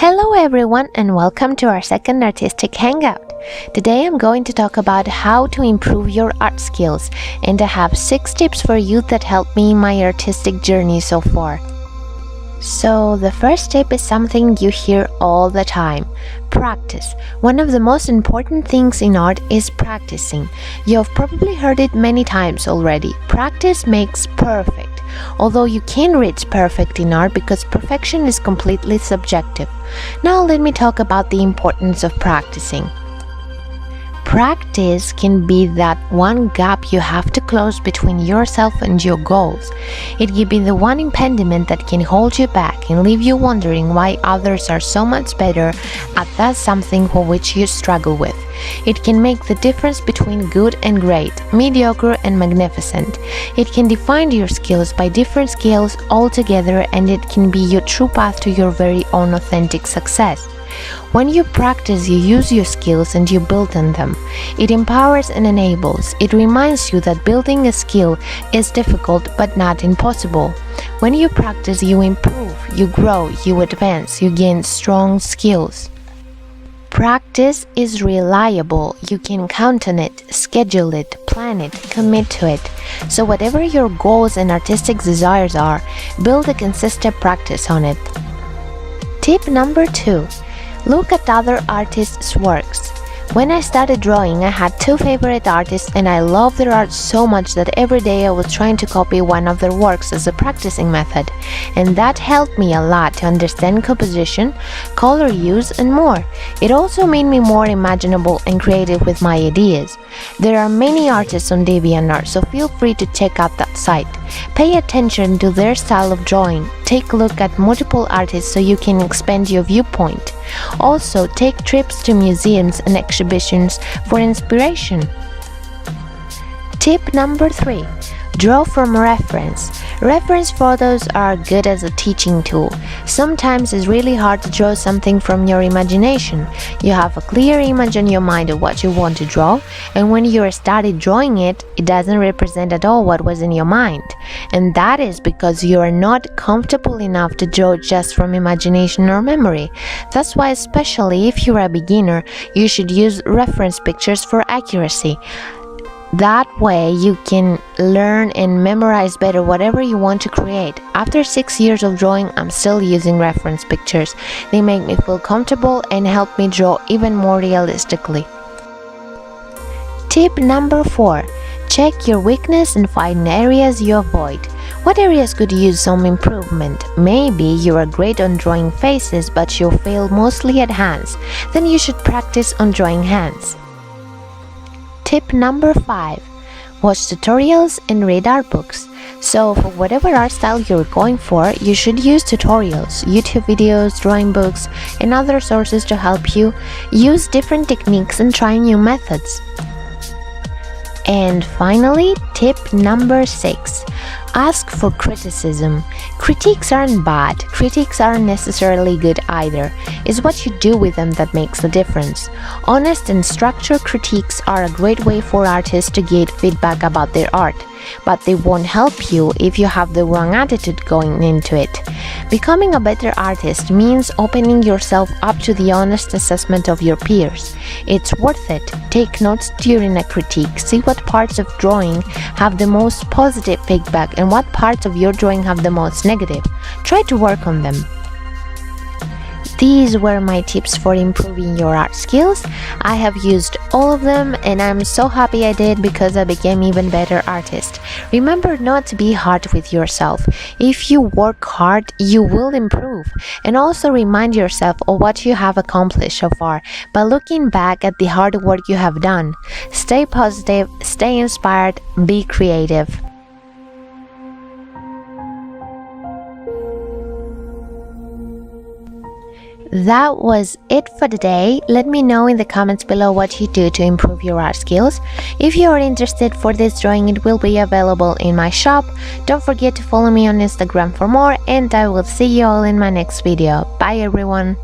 Hello everyone and welcome to our second artistic hangout. Today I'm going to talk about how to improve your art skills, and I have 6 tips for you that helped me in my artistic journey so far. So the first tip is something you hear all the time: practice. One of the most important things in art is practicing. You have probably heard it many times already. Practice makes perfect. Although you can't reach perfect in art because perfection is completely subjective. Now let me talk about the importance of practicing. Practice can be that one gap you have to close between yourself and your goals. It can be the one impediment that can hold you back and leave you wondering why others are so much better at that something for which you struggle with. It can make the difference between good and great, mediocre and magnificent. It can define your skills by different scales altogether, and it can be your true path to your very own authentic success. When you practice, you use your skills and you build on them. It empowers and enables. It reminds you that building a skill is difficult but not impossible. When you practice, you improve, you grow, you advance, you gain strong skills. Practice is reliable. You can count on it, schedule it, plan it, commit to it. So whatever your goals and artistic desires are, build a consistent practice on it. Tip number 2. Look at other artists' works. When I started drawing, I had 2 favorite artists and I loved their art so much that every day I was trying to copy one of their works as a practicing method. And that helped me a lot to understand composition, color use, and more. It also made me more imaginable and creative with my ideas. There are many artists on DeviantArt, so feel free to check out that site. Pay attention to their style of drawing. Take a look at multiple artists so you can expand your viewpoint. Also, take trips to museums and exhibitions for inspiration. Tip number 3. Draw from reference. Reference photos are good as a teaching tool. Sometimes it's really hard to draw something from your imagination. You have a clear image in your mind of what you want to draw, and when you started drawing it, it doesn't represent at all what was in your mind. And that is because you are not comfortable enough to draw just from imagination or memory. That's why, especially if you're a beginner, you should use reference pictures for accuracy. That way you can learn and memorize better whatever you want to create. After 6 years of drawing, I'm still using reference pictures. They make me feel comfortable and help me draw even more realistically. Tip number 4. Check your weakness and find areas you avoid. What areas could use some improvement? Maybe you are great on drawing faces but you fail mostly at hands. Then you should practice on drawing hands. Tip number 5. Watch tutorials and read art books. So for whatever art style you're going for, you should use tutorials, YouTube videos, drawing books, and other sources to help you use different techniques and try new methods. And finally, tip number 6. Ask for criticism. Critiques aren't bad. Critiques aren't necessarily good either. It's what you do with them that makes the difference. Honest and structured critiques are a great way for artists to get feedback about their art, but they won't help you if you have the wrong attitude going into it. Becoming a better artist means opening yourself up to the honest assessment of your peers. It's worth it. Take notes during a critique. See what parts of drawing have the most positive feedback and what parts of your drawing have the most negative. Try to work on them. These were my tips for improving your art skills. I have used all of them and I'm so happy I did because I became even better artist. Remember not to be hard with yourself. If you work hard, you will improve. And also remind yourself of what you have accomplished so far by looking back at the hard work you have done. Stay positive, stay inspired, be creative. That was it for today. Let me know in the comments below what you do to improve your art skills. If you are interested for this drawing, it will be available in my shop. Don't forget to follow me on Instagram for more, and I will see you all in my next video. Bye everyone!